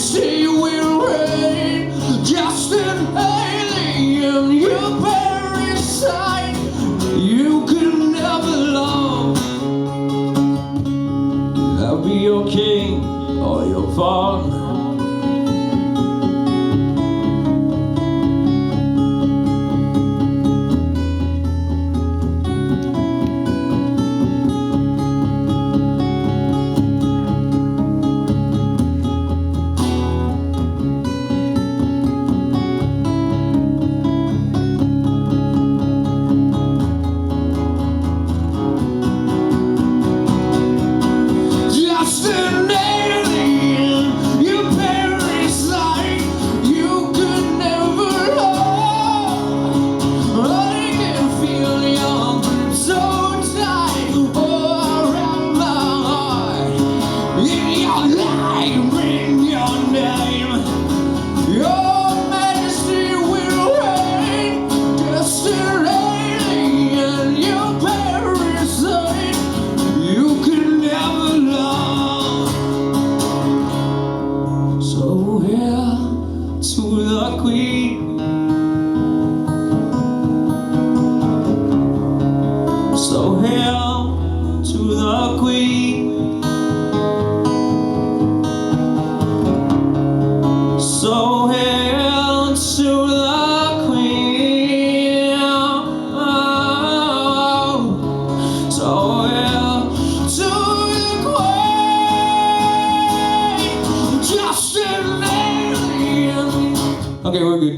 majesty will reign. Just an alien, you parasite. You can never love. I'll be your king or your father. Just an alien, you parasite. You could never love. I can feel your grip so tight around my heart. In your light, ring your name. Your majesty will reign. Just an alien, you parasite. You could never love. So hail to the queen. So hail to the queen. So hail to the queen. So hail to the queen. Just an alien. Okay, we're good.